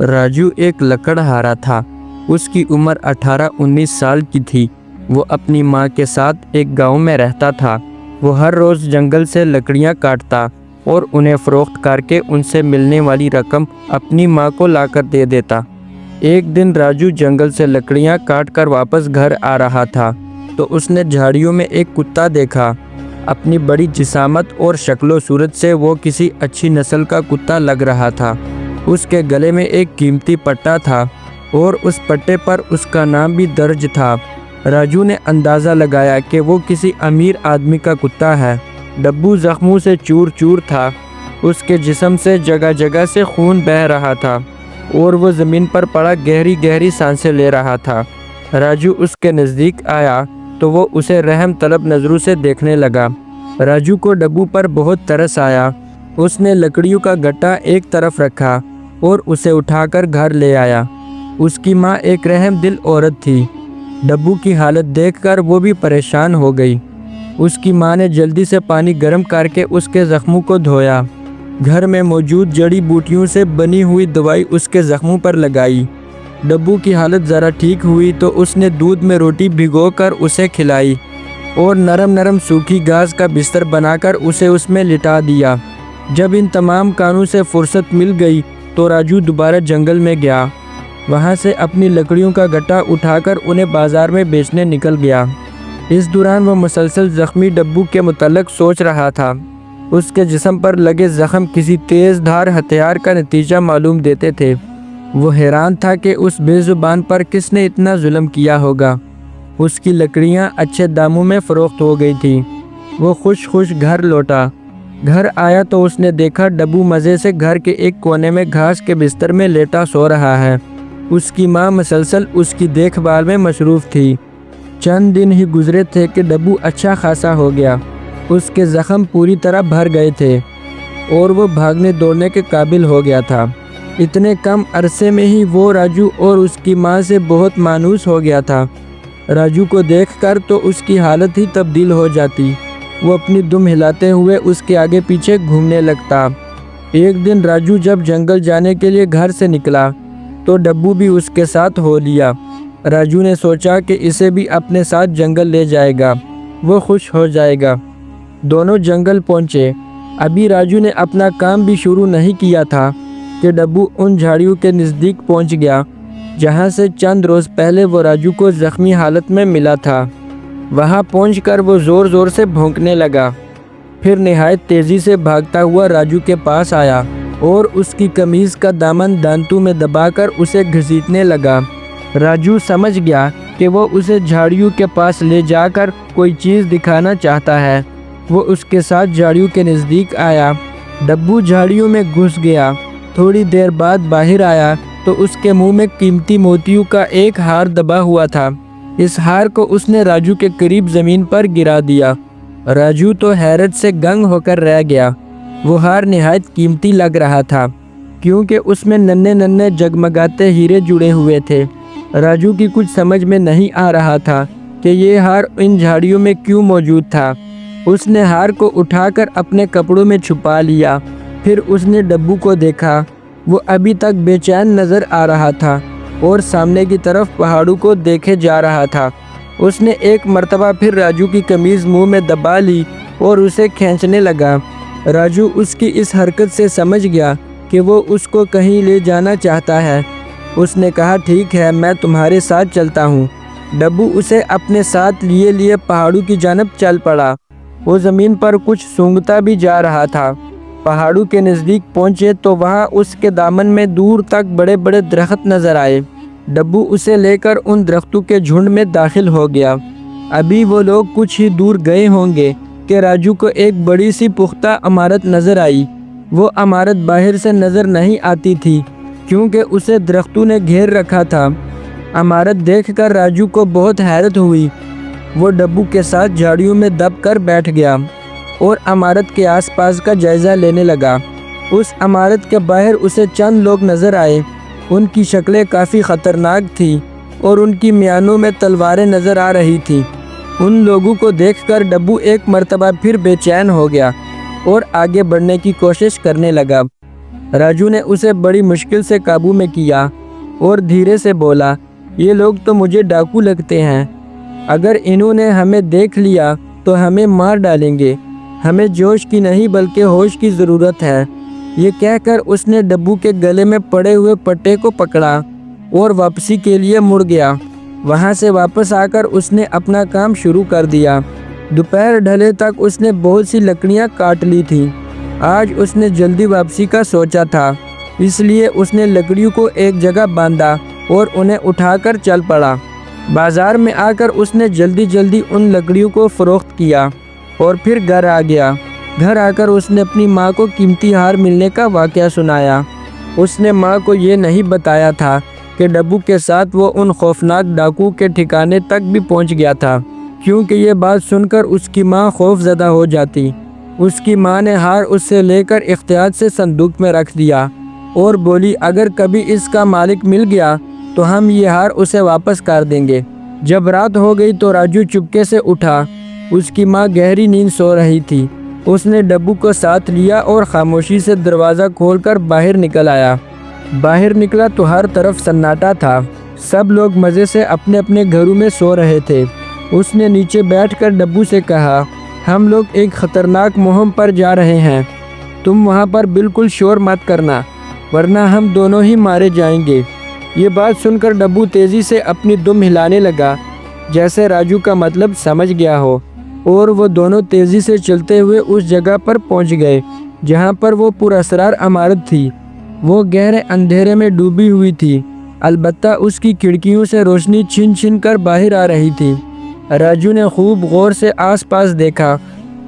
راجو ایک لکڑہارا تھا۔ اس کی عمر 18-19 سال کی تھی۔ وہ اپنی ماں کے ساتھ ایک گاؤں میں رہتا تھا۔ وہ ہر روز جنگل سے لکڑیاں کاٹتا اور انہیں فروخت کر کے ان سے ملنے والی رقم اپنی ماں کو لا کر دے دیتا۔ ایک دن راجو جنگل سے لکڑیاں کاٹ کر واپس گھر آ رہا تھا تو اس نے جھاڑیوں میں ایک کتا دیکھا۔ اپنی بڑی جسامت اور شکل و صورت سے وہ کسی اچھی نسل کا کتا لگ رہا تھا۔ اس کے گلے میں ایک قیمتی پٹا تھا اور اس پٹے پر اس کا نام بھی درج تھا۔ راجو نے اندازہ لگایا کہ وہ کسی امیر آدمی کا کتا ہے۔ ڈبو زخموں سے چور چور تھا۔ اس کے جسم سے جگہ جگہ سے خون بہہ رہا تھا اور وہ زمین پر پڑا گہری گہری سانسیں لے رہا تھا۔ راجو اس کے نزدیک آیا تو وہ اسے رحم طلب نظروں سے دیکھنے لگا۔ راجو کو ڈبو پر بہت ترس آیا۔ اس نے لکڑیوں کا گٹا ایک طرف رکھا اور اسے اٹھا کر گھر لے آیا۔ اس کی ماں ایک رحم دل عورت تھی۔ ڈبو کی حالت دیکھ کر وہ بھی پریشان ہو گئی۔ اس کی ماں نے جلدی سے پانی گرم کر کے اس کے زخموں کو دھویا۔ گھر میں موجود جڑی بوٹیوں سے بنی ہوئی دوائی اس کے زخموں پر لگائی۔ ڈبو کی حالت ذرا ٹھیک ہوئی تو اس نے دودھ میں روٹی بھگو کر اسے کھلائی اور نرم نرم سوکھی گھاس کا بستر بنا کر اسے اس میں لٹا دیا۔ جب ان تمام کاموں سے فرصت مل گئی تو راجو دوبارہ جنگل میں گیا۔ وہاں سے اپنی لکڑیوں کا گٹا اٹھا کر انہیں بازار میں بیچنے نکل گیا۔ اس دوران وہ مسلسل زخمی ڈبو کے متعلق سوچ رہا تھا۔ اس کے جسم پر لگے زخم کسی تیز دھار ہتھیار کا نتیجہ معلوم دیتے تھے۔ وہ حیران تھا کہ اس بے زبان پر کس نے اتنا ظلم کیا ہوگا۔ اس کی لکڑیاں اچھے داموں میں فروخت ہو گئی تھیں۔ وہ خوش خوش گھر لوٹا۔ گھر آیا تو اس نے دیکھا ڈبو مزے سے گھر کے ایک کونے میں گھاس کے بستر میں لیٹا سو رہا ہے۔ اس کی ماں مسلسل اس کی دیکھ بھال میں مصروف تھی۔ چند دن ہی گزرے تھے کہ ڈبو اچھا خاصا ہو گیا۔ اس کے زخم پوری طرح بھر گئے تھے اور وہ بھاگنے دوڑنے کے قابل ہو گیا تھا۔ اتنے کم عرصے میں ہی وہ راجو اور اس کی ماں سے بہت مانوس ہو گیا تھا۔ راجو کو دیکھ کر تو اس کی حالت ہی تبدیل ہو جاتی۔ وہ اپنی دم ہلاتے ہوئے اس کے آگے پیچھے گھومنے لگتا۔ ایک دن راجو جب جنگل جانے کے لیے گھر سے نکلا تو ڈبو بھی اس کے ساتھ ہو لیا۔ راجو نے سوچا کہ اسے بھی اپنے ساتھ جنگل لے جائے گا، وہ خوش ہو جائے گا۔ دونوں جنگل پہنچے۔ ابھی راجو نے اپنا کام بھی شروع نہیں کیا تھا کہ ڈبو ان جھاڑیوں کے نزدیک پہنچ گیا جہاں سے چند روز پہلے وہ راجو کو زخمی حالت میں ملا تھا۔ وہاں پہنچ کر وہ زور زور سے بھونکنے لگا، پھر نہایت تیزی سے بھاگتا ہوا راجو کے پاس آیا اور اس کی قمیض کا دامن دانتوں میں دبا کر اسے گھسیٹنے لگا۔ راجو سمجھ گیا کہ وہ اسے جھاڑیوں کے پاس لے جا کر کوئی چیز دکھانا چاہتا ہے۔ وہ اس کے ساتھ جھاڑیوں کے نزدیک آیا۔ ڈبو جھاڑیوں میں گھس گیا۔ تھوڑی دیر بعد باہر آیا تو اس کے منہ میں قیمتی موتیوں کا ایک ہار دبا ہوا تھا۔ اس ہار کو اس نے راجو کے قریب زمین پر گرا دیا۔ راجو تو حیرت سے گنگ ہو کر رہ گیا۔ وہ ہار نہایت قیمتی لگ رہا تھا کیونکہ اس میں ننھے ننھے جگمگاتے ہیرے جڑے ہوئے تھے۔ راجو کی کچھ سمجھ میں نہیں آ رہا تھا کہ یہ ہار ان جھاڑیوں میں کیوں موجود تھا۔ اس نے ہار کو اٹھا کر اپنے کپڑوں میں چھپا لیا۔ پھر اس نے ڈبو کو دیکھا۔ وہ ابھی تک بے چین نظر آ رہا تھا اور سامنے کی طرف پہاڑوں کو دیکھے جا رہا تھا۔ اس نے ایک مرتبہ پھر راجو کی قمیض منہ میں دبا لی اور اسے کھینچنے لگا۔ راجو اس کی اس حرکت سے سمجھ گیا کہ وہ اس کو کہیں لے جانا چاہتا ہے۔ اس نے کہا، ٹھیک ہے، میں تمہارے ساتھ چلتا ہوں۔ ڈبو اسے اپنے ساتھ لیے پہاڑوں کی جانب چل پڑا۔ وہ زمین پر کچھ سونگھتا بھی جا رہا تھا۔ پہاڑوں کے نزدیک پہنچے تو وہاں اس کے دامن میں دور تک بڑے بڑے درخت نظر آئے۔ ڈبو اسے لے کر ان درختوں کے جھنڈ میں داخل ہو گیا۔ ابھی وہ لوگ کچھ ہی دور گئے ہوں گے کہ راجو کو ایک بڑی سی پختہ عمارت نظر آئی۔ وہ عمارت باہر سے نظر نہیں آتی تھی کیونکہ اسے درختوں نے گھیر رکھا تھا۔ عمارت دیکھ کر راجو کو بہت حیرت ہوئی۔ وہ ڈبو کے ساتھ جھاڑیوں میں دب کر بیٹھ گیا اور عمارت کے آس پاس کا جائزہ لینے لگا۔ اس عمارت کے باہر اسے چند لوگ نظر آئے۔ ان کی شکلیں کافی خطرناک تھیں اور ان کی میانوں میں تلواریں نظر آ رہی تھیں۔ ان لوگوں کو دیکھ کر ڈبو ایک مرتبہ پھر بے چین ہو گیا اور آگے بڑھنے کی کوشش کرنے لگا۔ راجو نے اسے بڑی مشکل سے قابو میں کیا اور دھیرے سے بولا، یہ لوگ تو مجھے ڈاکو لگتے ہیں، اگر انہوں نے ہمیں دیکھ لیا تو ہمیں مار ڈالیں گے، ہمیں جوش کی نہیں بلکہ ہوش کی ضرورت ہے۔ یہ کہہ کر اس نے ڈبو کے گلے میں پڑے ہوئے پٹے کو پکڑا اور واپسی کے لیے مڑ گیا۔ وہاں سے واپس آ کر اس نے اپنا کام شروع کر دیا۔ دوپہر ڈھلے تک اس نے بہت سی لکڑیاں کاٹ لی تھیں۔ آج اس نے جلدی واپسی کا سوچا تھا، اس لیے اس نے لکڑیوں کو ایک جگہ باندھا اور انہیں اٹھا کر چل پڑا۔ بازار میں آ کر اس نے جلدی جلدی ان لکڑیوں کو فروخت کیا اور پھر گھر آ گیا۔ گھر آ کر اس نے اپنی ماں کو قیمتی ہار ملنے کا واقعہ سنایا۔ اس نے ماں کو یہ نہیں بتایا تھا کہ ڈبو کے ساتھ وہ ان خوفناک ڈاکو کے ٹھکانے تک بھی پہنچ گیا تھا، کیونکہ یہ بات سن کر اس کی ماں خوف زدہ ہو جاتی۔ اس کی ماں نے ہار اس سے لے کر احتیاط سے صندوق میں رکھ دیا اور بولی، اگر کبھی اس کا مالک مل گیا تو ہم یہ ہار اسے واپس کر دیں گے۔ جب رات ہو گئی تو راجو چپکے سے اٹھا۔ اس کی ماں گہری نیند سو رہی تھی۔ اس نے ڈبو کو ساتھ لیا اور خاموشی سے دروازہ کھول کر باہر نکل آیا۔ باہر نکلا تو ہر طرف سناٹا تھا، سب لوگ مزے سے اپنے اپنے گھروں میں سو رہے تھے۔ اس نے نیچے بیٹھ کر ڈبو سے کہا، ہم لوگ ایک خطرناک مہم پر جا رہے ہیں، تم وہاں پر بالکل شور مت کرنا ورنہ ہم دونوں ہی مارے جائیں گے۔ یہ بات سن کر ڈبو تیزی سے اپنی دم ہلانے لگا، جیسے راجو کا مطلب سمجھ گیا ہو، اور وہ دونوں تیزی سے چلتے ہوئے اس جگہ پر پہنچ گئے جہاں پر وہ پراسرار عمارت تھی۔ وہ گہرے اندھیرے میں ڈوبی ہوئی تھی، البتہ اس کی کھڑکیوں سے روشنی چھن چھن کر باہر آ رہی تھی۔ راجو نے خوب غور سے آس پاس دیکھا،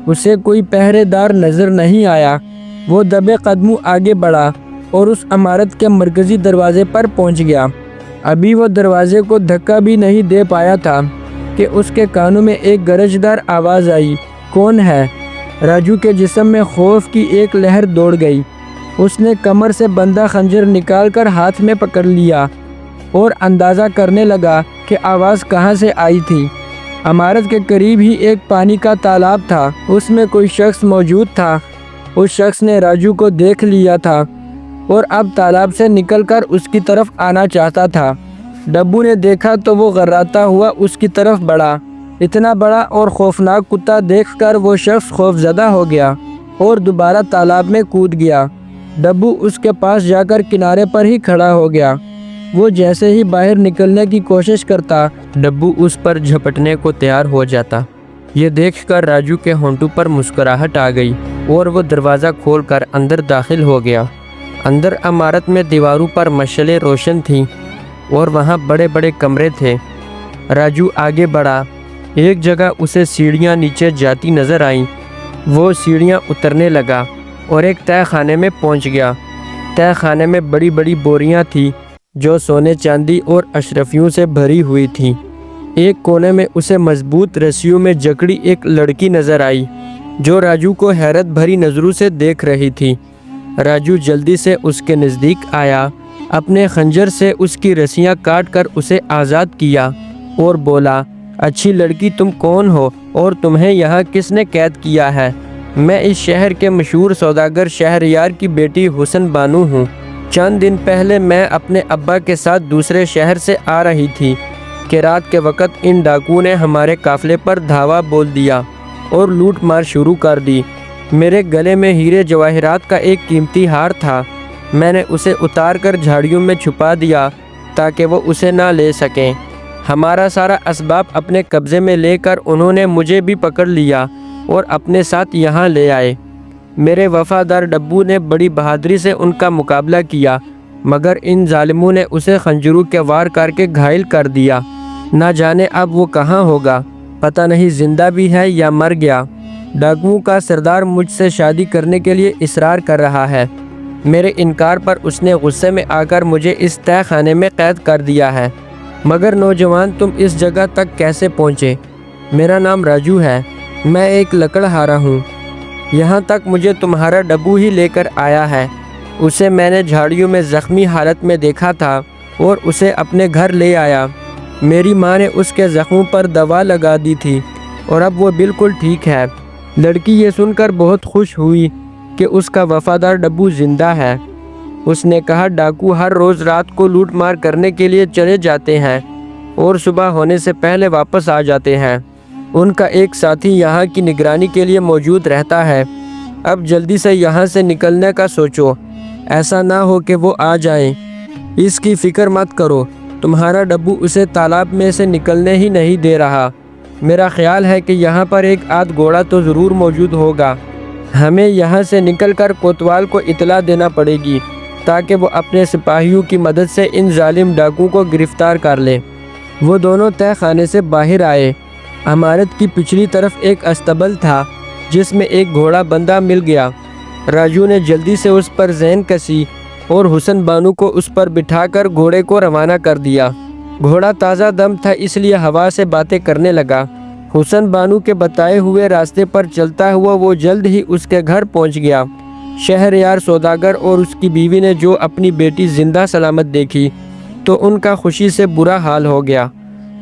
اسے کوئی پہرے دار نظر نہیں آیا۔ وہ دبے قدموں آگے بڑھا اور اس عمارت کے مرکزی دروازے پر پہنچ گیا۔ ابھی وہ دروازے کو دھکا بھی نہیں دے پایا تھا کہ اس کے کانوں میں ایک گرجدار آواز آئی، کون ہے؟ راجو کے جسم میں خوف کی ایک لہر دوڑ گئی۔ اس نے کمر سے بندھا خنجر نکال کر ہاتھ میں پکڑ لیا اور اندازہ کرنے لگا کہ آواز کہاں سے آئی تھی۔ عمارت کے قریب ہی ایک پانی کا تالاب تھا، اس میں کوئی شخص موجود تھا۔ اس شخص نے راجو کو دیکھ لیا تھا اور اب تالاب سے نکل کر اس کی طرف آنا چاہتا تھا۔ ڈبو نے دیکھا تو وہ غراتا ہوا اس کی طرف بڑھا۔ اتنا بڑا اور خوفناک کتا دیکھ کر وہ شخص خوفزدہ ہو گیا اور دوبارہ تالاب میں کود گیا۔ ڈبو اس کے پاس جا کر کنارے پر ہی کھڑا ہو گیا۔ وہ جیسے ہی باہر نکلنے کی کوشش کرتا، ڈبو اس پر جھپٹنے کو تیار ہو جاتا۔ یہ دیکھ کر راجو کے ہونٹوں پر مسکراہٹ آ گئی اور وہ دروازہ کھول کر اندر داخل ہو گیا۔ اندر عمارت میں دیواروں پر مشعلیں روشن تھیں اور وہاں بڑے بڑے کمرے تھے۔ راجو آگے بڑھا، ایک جگہ اسے سیڑھیاں نیچے جاتی نظر آئیں۔ وہ سیڑھیاں اترنے لگا اور ایک تہہ خانے میں پہنچ گیا۔ تہہ خانے میں بڑی بڑی بوریاں تھیں جو سونے چاندی اور اشرفیوں سے بھری ہوئی تھیں۔ ایک کونے میں اسے مضبوط رسیوں میں جکڑی ایک لڑکی نظر آئی جو راجو کو حیرت بھری نظروں سے دیکھ رہی تھی۔ راجو جلدی سے اس کے نزدیک آیا، اپنے خنجر سے اس کی رسیاں کاٹ کر اسے آزاد کیا اور بولا، اچھی لڑکی تم کون ہو اور تمہیں یہاں کس نے قید کیا ہے؟ میں اس شہر کے مشہور سوداگر شہریار کی بیٹی حسن بانو ہوں۔ چند دن پہلے میں اپنے ابا کے ساتھ دوسرے شہر سے آ رہی تھی کہ رات کے وقت ان ڈاکوؤں نے ہمارے قافلے پر دھاوا بول دیا اور لوٹ مار شروع کر دی۔ میرے گلے میں ہیرے جواہرات کا ایک قیمتی ہار تھا، میں نے اسے اتار کر جھاڑیوں میں چھپا دیا تاکہ وہ اسے نہ لے سکیں۔ ہمارا سارا اسباب اپنے قبضے میں لے کر انہوں نے مجھے بھی پکڑ لیا اور اپنے ساتھ یہاں لے آئے۔ میرے وفادار ڈبو نے بڑی بہادری سے ان کا مقابلہ کیا، مگر ان ظالموں نے اسے خنجروں کے وار کر کے گھائل کر دیا۔ نہ جانے اب وہ کہاں ہوگا، پتہ نہیں زندہ بھی ہے یا مر گیا۔ ڈاکوؤں کا سردار مجھ سے شادی کرنے کے لیے اصرار کر رہا ہے۔ میرے انکار پر اس نے غصے میں آ کر مجھے اس تہہ خانے میں قید کر دیا ہے۔ مگر نوجوان، تم اس جگہ تک کیسے پہنچے؟ میرا نام راجو ہے، میں ایک لکڑہارا ہوں۔ یہاں تک مجھے تمہارا ڈبو ہی لے کر آیا ہے۔ اسے میں نے جھاڑیوں میں زخمی حالت میں دیکھا تھا اور اسے اپنے گھر لے آیا۔ میری ماں نے اس کے زخموں پر دوا لگا دی تھی اور اب وہ بالکل ٹھیک ہے۔ لڑکی یہ سن کر بہت خوش ہوئی کہ اس کا وفادار ڈبو زندہ ہے۔ اس نے کہا ڈاکو ہر روز رات کو لوٹ مار کرنے کے لیے چلے جاتے ہیں اور صبح ہونے سے پہلے واپس آ جاتے ہیں۔ ان کا ایک ساتھی یہاں کی نگرانی کے لیے موجود رہتا ہے۔ اب جلدی سے یہاں سے نکلنے کا سوچو، ایسا نہ ہو کہ وہ آ جائیں۔ اس کی فکر مت کرو، تمہارا ڈبو اسے تالاب میں سے نکلنے ہی نہیں دے رہا۔ میرا خیال ہے کہ یہاں پر ایک آدھ گھوڑا تو ضرور موجود ہوگا۔ ہمیں یہاں سے نکل کر کوتوال کو اطلاع دینا پڑے گی تاکہ وہ اپنے سپاہیوں کی مدد سے ان ظالم ڈاکوؤں کو گرفتار کر لے۔ وہ دونوں تہہ خانے سے باہر آئے۔ عمارت کی پچھلی طرف ایک استبل تھا جس میں ایک گھوڑا بندھا مل گیا۔ راجو نے جلدی سے اس پر زین کسی اور حسن بانو کو اس پر بٹھا کر گھوڑے کو روانہ کر دیا۔ گھوڑا تازہ دم تھا اس لیے ہوا سے باتیں کرنے لگا۔ حسن بانو کے بتائے ہوئے راستے پر چلتا ہوا وہ جلد ہی اس کے گھر پہنچ گیا۔ شہریار سوداگر اور اس کی بیوی نے جو اپنی بیٹی زندہ سلامت دیکھی تو ان کا خوشی سے برا حال ہو گیا۔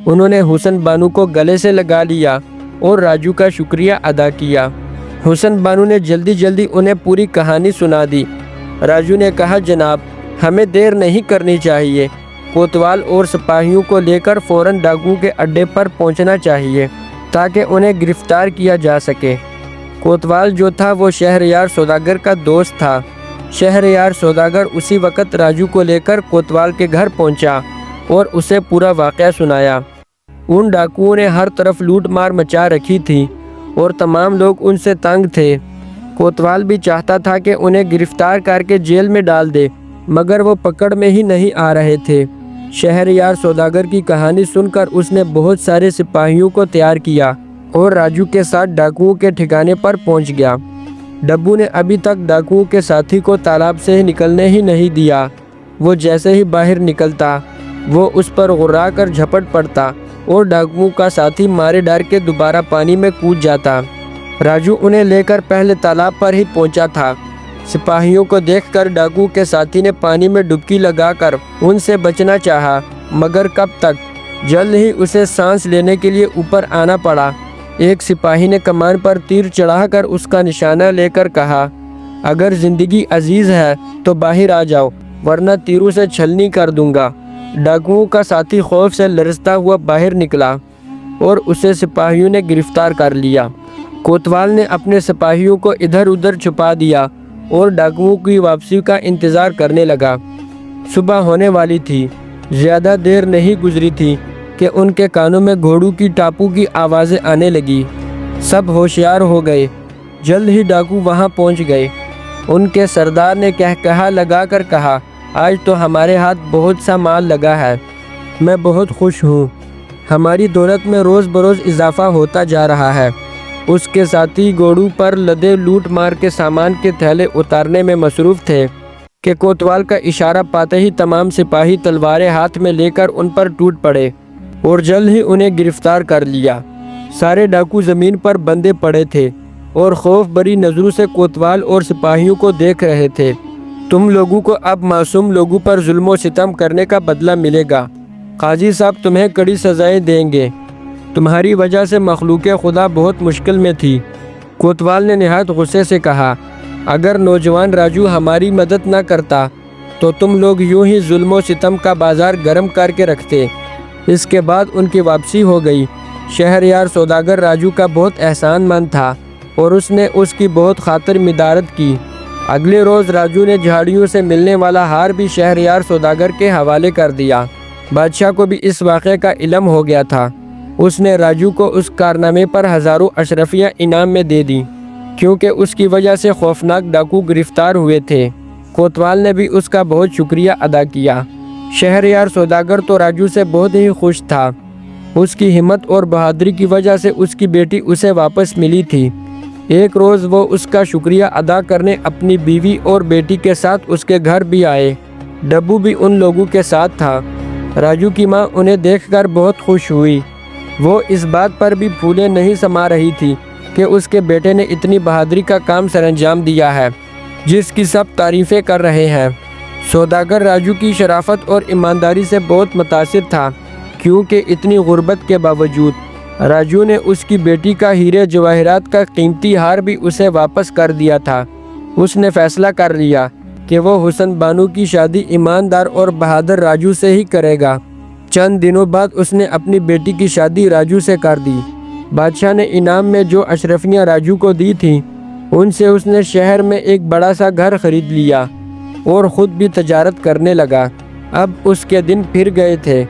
انہوں نے حسن بانو کو گلے سے لگا لیا اور راجو کا شکریہ ادا کیا۔ حسن بانو نے جلدی جلدی انہیں پوری کہانی سنا دی۔ راجو نے کہا جناب، ہمیں دیر نہیں کرنی چاہیے، کوتوال اور سپاہیوں کو لے کر فوراً ڈاکوؤں کے اڈے پر پہنچنا چاہیے تاکہ انہیں گرفتار کیا جا سکے۔ کوتوال جو تھا وہ شہریار سوداگر کا دوست تھا۔ شہریار سوداگر اسی وقت راجو کو لے کر کوتوال کے گھر پہنچا اور اسے پورا واقعہ سنایا۔ ان ڈاکوؤں نے ہر طرف لوٹ مار مچا رکھی تھی اور تمام لوگ ان سے تنگ تھے۔ کوتوال بھی چاہتا تھا کہ انہیں گرفتار کر کے جیل میں ڈال دے مگر وہ پکڑ میں ہی نہیں آ رہے تھے۔ شہریار سوداگر کی کہانی سن کر اس نے بہت سارے سپاہیوں کو تیار کیا اور راجو کے ساتھ ڈاکوؤں کے ٹھکانے پر پہنچ گیا۔ ڈبو نے ابھی تک ڈاکوؤں کے ساتھی کو تالاب سے نکلنے ہی نہیں دیا۔ وہ جیسے ہی باہر نکلتا وہ اس پر غرا کر جھپٹ پڑتا اور ڈاکوؤں کا ساتھی مارے ڈر کے دوبارہ پانی میں کود جاتا۔ راجو انہیں لے کر پہلے تالاب پر ہی پہنچا تھا۔ سپاہیوں کو دیکھ کر ڈاکو کے ساتھی نے پانی میں ڈبکی لگا کر ان سے بچنا چاہا مگر کب تک، جلد ہی اسے سانس لینے کے لیے اوپر آنا پڑا۔ ایک سپاہی نے کمان پر تیر چڑھا کر اس کا نشانہ لے کر کہا، اگر زندگی عزیز ہے تو باہر آ جاؤ ورنہ تیروں سے چھلنی کر دوں گا۔ ڈاکوؤں کا ساتھی خوف سے لرزتا ہوا باہر نکلا اور اسے سپاہیوں نے گرفتار کر لیا۔ کوتوال نے اپنے سپاہیوں کو ادھر ادھر چھپا دیا اور ڈاکوؤں کی واپسی کا انتظار کرنے لگا۔ صبح ہونے والی تھی۔ زیادہ دیر نہیں گزری تھی کہ ان کے کانوں میں گھوڑوں کی ٹاپو کی آوازیں آنے لگی۔ سب ہوشیار ہو گئے۔ جلد ہی ڈاکو وہاں پہنچ گئے۔ ان کے سردار نے کہا لگا کر کہا، آج تو ہمارے ہاتھ بہت سا مال لگا ہے، میں بہت خوش ہوں۔ ہماری دولت میں روز بروز اضافہ ہوتا جا رہا ہے۔ اس کے ساتھی گھوڑوں پر لدے لوٹ مار کے سامان کے تھیلے اتارنے میں مصروف تھے کہ کوتوال کا اشارہ پاتے ہی تمام سپاہی تلواریں ہاتھ میں لے کر ان پر ٹوٹ پڑے اور جلد ہی انہیں گرفتار کر لیا۔ سارے ڈاکو زمین پر بندھے پڑے تھے اور خوف بری نظروں سے کوتوال اور سپاہیوں کو دیکھ رہے تھے۔ تم لوگوں کو اب معصوم لوگوں پر ظلم و ستم کرنے کا بدلہ ملے گا۔ قاضی صاحب تمہیں کڑی سزائیں دیں گے۔ تمہاری وجہ سے مخلوق خدا بہت مشکل میں تھی۔ کوتوال نے نہایت غصے سے کہا، اگر نوجوان راجو ہماری مدد نہ کرتا تو تم لوگ یوں ہی ظلم و ستم کا بازار گرم کر کے رکھتے۔ اس کے بعد ان کی واپسی ہو گئی۔ شہریار سوداگر راجو کا بہت احسان مند تھا اور اس نے اس کی بہت خاطر مدارت کی۔ اگلے روز راجو نے جھاڑیوں سے ملنے والا ہار بھی شہریار سوداگر کے حوالے کر دیا۔ بادشاہ کو بھی اس واقعے کا علم ہو گیا تھا۔ اس نے راجو کو اس کارنامے پر ہزاروں اشرفیاں انعام میں دے دیں کیونکہ اس کی وجہ سے خوفناک ڈاکو گرفتار ہوئے تھے۔ کوتوال نے بھی اس کا بہت شکریہ ادا کیا۔ شہریار سوداگر تو راجو سے بہت ہی خوش تھا۔ اس کی ہمت اور بہادری کی وجہ سے اس کی بیٹی اسے واپس ملی تھی۔ ایک روز وہ اس کا شکریہ ادا کرنے اپنی بیوی اور بیٹی کے ساتھ اس کے گھر بھی آئے۔ ڈبو بھی ان لوگوں کے ساتھ تھا۔ راجو کی ماں انہیں دیکھ کر بہت خوش ہوئی۔ وہ اس بات پر بھی پھولے نہیں سما رہی تھی کہ اس کے بیٹے نے اتنی بہادری کا کام سر انجام دیا ہے جس کی سب تعریفیں کر رہے ہیں۔ سوداگر راجو کی شرافت اور ایمانداری سے بہت متاثر تھا کیونکہ اتنی غربت کے باوجود راجو نے اس کی بیٹی کا ہیرے جواہرات کا قیمتی ہار بھی اسے واپس کر دیا تھا۔ اس نے فیصلہ کر لیا کہ وہ حسن بانو کی شادی ایماندار اور بہادر راجو سے ہی کرے گا۔ چند دنوں بعد اس نے اپنی بیٹی کی شادی راجو سے کر دی۔ بادشاہ نے انعام میں جو اشرفیاں راجو کو دی تھیں ان سے اس نے شہر میں ایک بڑا سا گھر خرید لیا اور خود بھی تجارت کرنے لگا۔ اب اس کے دن پھر گئے تھے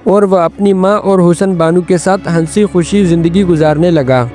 اور وہ اپنی ماں اور حسن بانو کے ساتھ ہنسی خوشی زندگی گزارنے لگا۔